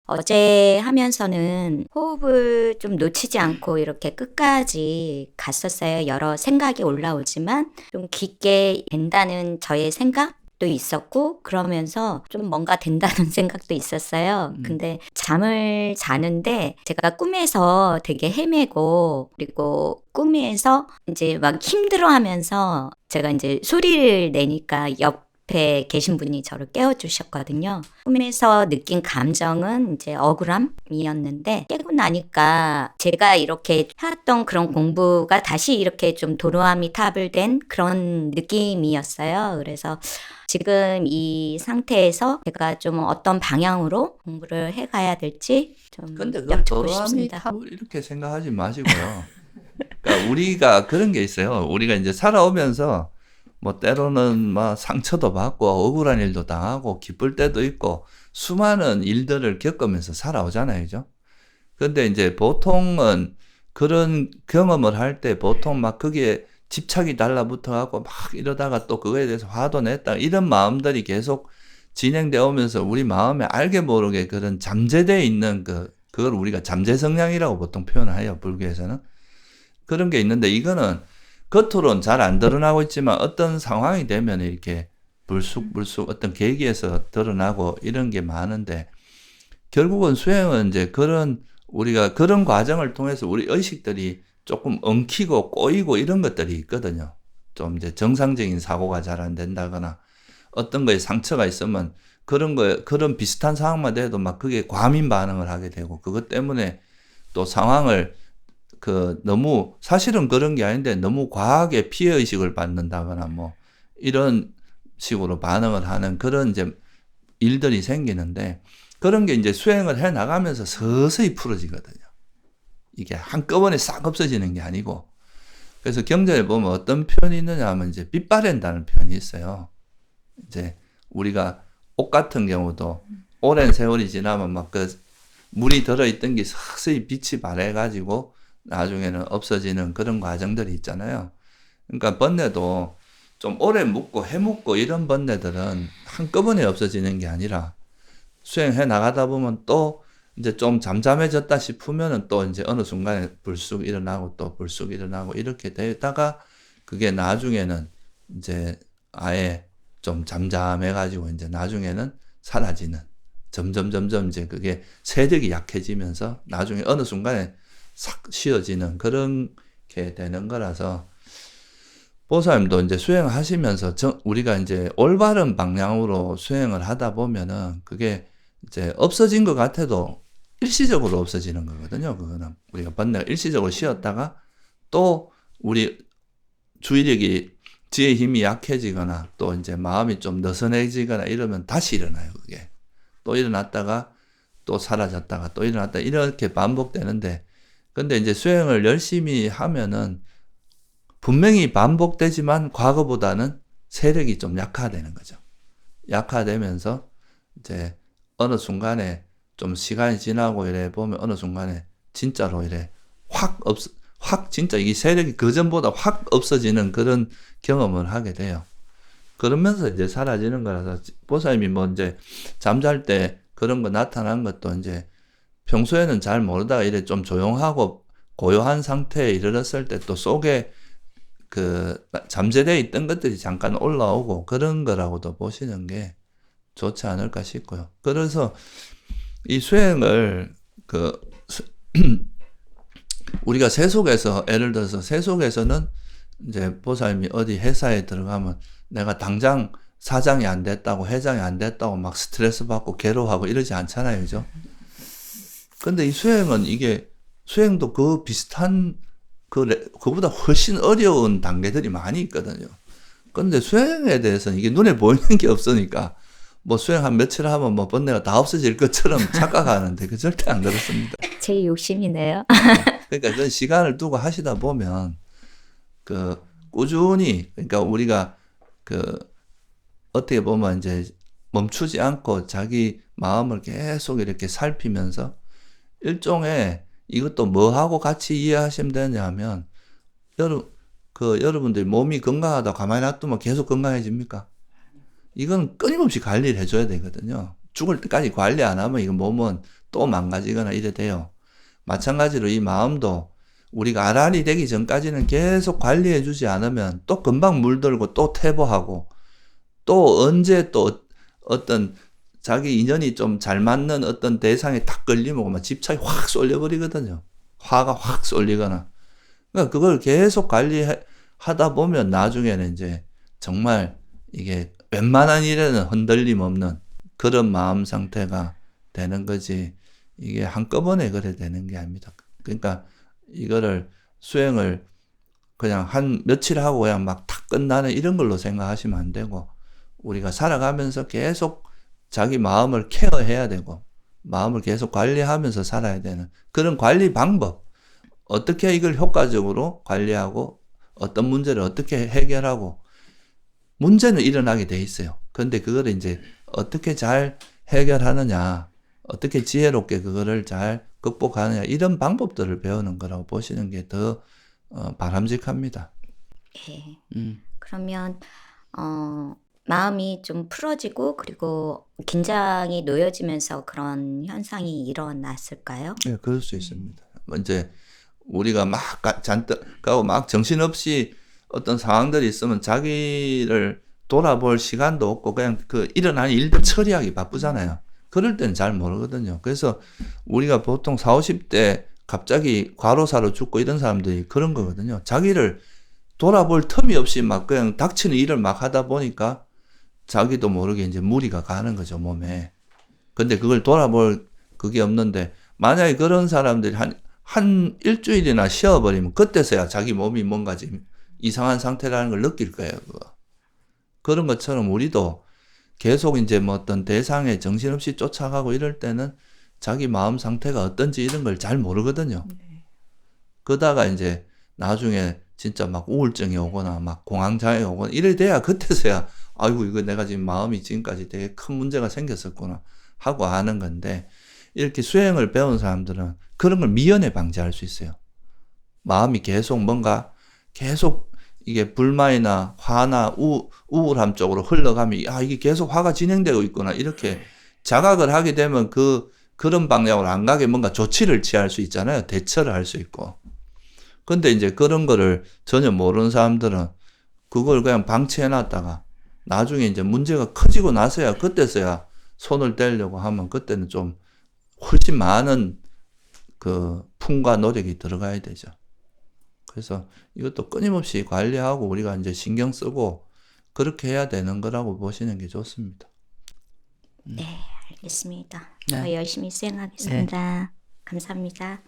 어제 하면서는 호흡을 좀 놓치지 않고 이렇게 끝까지 갔었어요. 여러 생각이 올라오지만 좀 깊게 된다는 저의 생각도 있었고, 그러면서 좀 뭔가 된다는 생각도 있었어요. 근데 잠을 자는데 제가 꿈에서 되게 헤매고, 그리고 꿈에서 이제 막 힘들어하면서 제가 이제 소리를 내니까 옆에 계신 분이 저를 깨워주셨거든요. 꿈에서 느낀 감정은 이제 억울함이었는데, 깨고 나니까 제가 이렇게 해왔던 그런 공부가 다시 이렇게 좀 도로함이 탑을 된 그런 느낌이었어요. 그래서 지금 이 상태에서 제가 좀 어떤 방향으로 공부를 해가야 될지 좀 근데 그걸 여쭙고 도로아미 싶습니다. 탑을 이렇게 생각하지 마시고요. 그러니까 우리가 그런 게 있어요. 우리가 이제 살아오면서 뭐 때로는 막 상처도 받고 억울한 일도 당하고 기쁠 때도 있고 수많은 일들을 겪으면서 살아오잖아요. 그죠? 근데 이제 보통은 그런 경험을 할 때 보통 막 거기에 집착이 달라붙어 갖고 막 이러다가 또 그거에 대해서 화도 냈다. 이런 마음들이 계속 진행되어 오면서 우리 마음에 알게 모르게 그런 잠재되어 있는 그걸 우리가 잠재 성향이라고 보통 표현을 해요. 불교에서는. 그런 게 있는데 이거는 겉으로는 잘 안 드러나고 있지만 어떤 상황이 되면 이렇게 불쑥불쑥 어떤 계기에서 드러나고 이런 게 많은데 결국은 수행은 이제 우리가 그런 과정을 통해서 우리 의식들이 조금 엉키고 꼬이고 이런 것들이 있거든요. 좀 이제 정상적인 사고가 잘 안 된다거나 어떤 거에 상처가 있으면 그런 비슷한 상황만 돼도 막 그게 과민 반응을 하게 되고 그것 때문에 또 상황을 너무 사실은 그런 게 아닌데 너무 과하게 피해의식을 받는다거나 뭐 이런 식으로 반응을 하는 그런 이제 일들이 생기는데 그런 게 이제 수행을 해 나가면서 서서히 풀어지거든요. 이게 한꺼번에 싹 없어지는 게 아니고. 그래서 경전에 보면 어떤 표현이 있느냐 하면 이제 빛바랜다는 표현이 있어요. 이제 우리가 옷 같은 경우도 오랜 세월이 지나면 막 물이 들어있던 게 서서히 빛이 발해가지고 나중에는 없어지는 그런 과정들이 있잖아요. 그러니까 번뇌도 좀 오래 묵고 해묵고 이런 번뇌들은 한꺼번에 없어지는 게 아니라 수행해 나가다 보면 또 이제 좀 잠잠해졌다 싶으면은 또 이제 어느 순간에 불쑥 일어나고 또 불쑥 일어나고 이렇게 되다가 그게 나중에는 이제 아예 좀 잠잠해가지고 이제 나중에는 사라지는 점점 이제 그게 세력이 약해지면서 나중에 어느 순간에 싹 쉬어지는 그런 게 되는 거라서 보살님도 이제 수행하시면서 우리가 이제 올바른 방향으로 수행을 하다 보면은 그게 이제 없어진 것 같아도 일시적으로 없어지는 거거든요. 그거는 우리가 번뇌가 일시적으로 쉬었다가 또 우리 주의력이 지혜 힘이 약해지거나 또 이제 마음이 좀 느슨해지거나 이러면 다시 일어나요. 그게 또 일어났다가 또 사라졌다가 또 일어났다 이렇게 반복되는데 근데 이제 수행을 열심히 하면은 분명히 반복되지만 과거보다는 세력이 좀 약화되는 거죠. 약화되면서 이제 어느 순간에 좀 시간이 지나고 이래 보면 어느 순간에 진짜로 이래 확 진짜 이 세력이 그전보다 확 없어지는 그런 경험을 하게 돼요. 그러면서 이제 사라지는 거라서 보살님이 뭐 이제 잠잘 때 그런 거 나타난 것도 이제 평소에는 잘 모르다가 이래 좀 조용하고 고요한 상태에 이르렀을 때 또 속에 잠재되어 있던 것들이 잠깐 올라오고 그런 거라고도 보시는 게 좋지 않을까 싶고요. 그래서 이 수행을 우리가 세속에서 예를 들어서 세속에서는 이제 보살님이 어디 회사에 들어가면 내가 당장 사장이 안 됐다고 회장이 안 됐다고 막 스트레스 받고 괴로워하고 이러지 않잖아요. 그죠? 근데 이 수행은 수행도 비슷한 그보다 훨씬 어려운 단계들이 많이 있거든요. 근데 수행에 대해서는 이게 눈에 보이는 게 없으니까 뭐 수행 한 며칠 하면 뭐 번뇌가 다 없어질 것처럼 착각하는데 그 절대 안 그렇습니다. 제 욕심이네요. 그러니까 그런 시간을 두고 하시다 보면 꾸준히 그러니까 우리가 어떻게 보면 이제 멈추지 않고 자기 마음을 계속 이렇게 살피면서 일종의 이것도 뭐하고 같이 이해하시면 되냐면 여러분들이 몸이 건강하다 가만히 놔두면 계속 건강해집니까? 이건 끊임없이 관리를 해줘야 되거든요. 죽을 때까지 관리 안 하면 이건 몸은 또 망가지거나 이래 돼요. 마찬가지로 이 마음도 우리가 아란이 되기 전까지는 계속 관리해 주지 않으면 또 금방 물들고 또 퇴보하고 또 언제 또 어떤 자기 인연이 좀 잘 맞는 어떤 대상에 탁 걸리면 막 집착이 확 쏠려버리거든요. 화가 확 쏠리거나. 그러니까 그걸 계속 관리하다 보면 나중에는 이제 정말 이게 웬만한 일에는 흔들림 없는 그런 마음 상태가 되는 거지. 이게 한꺼번에 그래 되는 게 아닙니다. 그러니까 이거를 수행을 그냥 한 며칠 하고 그냥 막 탁 끝나는 이런 걸로 생각하시면 안 되고 우리가 살아가면서 계속 자기 마음을 케어해야 되고 마음을 계속 관리하면서 살아야 되는 그런 관리 방법 어떻게 이걸 효과적으로 관리하고 어떤 문제를 어떻게 해결하고 문제는 일어나게 돼 있어요. 그런데 그거를 이제 어떻게 잘 해결하느냐 어떻게 지혜롭게 그거를 잘 극복하느냐 이런 방법들을 배우는 거라고 보시는 게 더 바람직합니다. 예. 음. 그러면 마음이 좀 풀어지고 그리고 긴장이 놓여지면서 그런 현상이 일어났을까요? 네, 그럴 수 있습니다. 이제 우리가 막 잔뜩 가고 막 정신없이 어떤 상황들이 있으면 자기를 돌아볼 시간도 없고 그냥 그 일어나는 일들 처리하기 바쁘잖아요. 그럴 때는 잘 모르거든요. 그래서 우리가 보통 40, 50대 갑자기 과로사로 죽고 이런 사람들이 그런 거거든요. 자기를 돌아볼 틈이 없이 막 그냥 닥치는 일을 막 하다 보니까 자기도 모르게 이제 무리가 가는 거죠, 몸에. 근데 그걸 돌아볼 그게 없는데 만약에 그런 사람들이 한 일주일이나 쉬어버리면 그때서야 자기 몸이 뭔가 지금 이상한 상태라는 걸 느낄 거예요, 그거. 그런 것처럼 우리도 계속 이제 뭐 어떤 대상에 정신없이 쫓아가고 이럴 때는 자기 마음 상태가 어떤지 이런 걸 잘 모르거든요. 그러다가 이제 나중에 진짜 막 우울증이 오거나 막 공황장애가 오거나 이래 돼야 그때서야 아이고 이거 내가 지금 마음이 지금까지 되게 큰 문제가 생겼었구나 하고 아는 건데 이렇게 수행을 배운 사람들은 그런 걸 미연에 방지할 수 있어요. 마음이 계속 뭔가 계속 이게 불만이나 화나 우울함 쪽으로 흘러가면 아 이게 계속 화가 진행되고 있구나 이렇게 자각을 하게 되면 그런 방향으로 안 가게 뭔가 조치를 취할 수 있잖아요. 대처를 할 수 있고. 근데 이제 그런 거를 전혀 모르는 사람들은 그걸 그냥 방치해 놨다가 나중에 이제 문제가 커지고 나서야 그때서야 손을 떼려고 하면 그때는 좀 훨씬 많은 그 품과 노력이 들어가야 되죠. 그래서 이것도 끊임없이 관리하고 우리가 이제 신경 쓰고 그렇게 해야 되는 거라고 보시는 게 좋습니다. 네, 알겠습니다. 네. 더 열심히 수행하겠습니다. 감사합니다.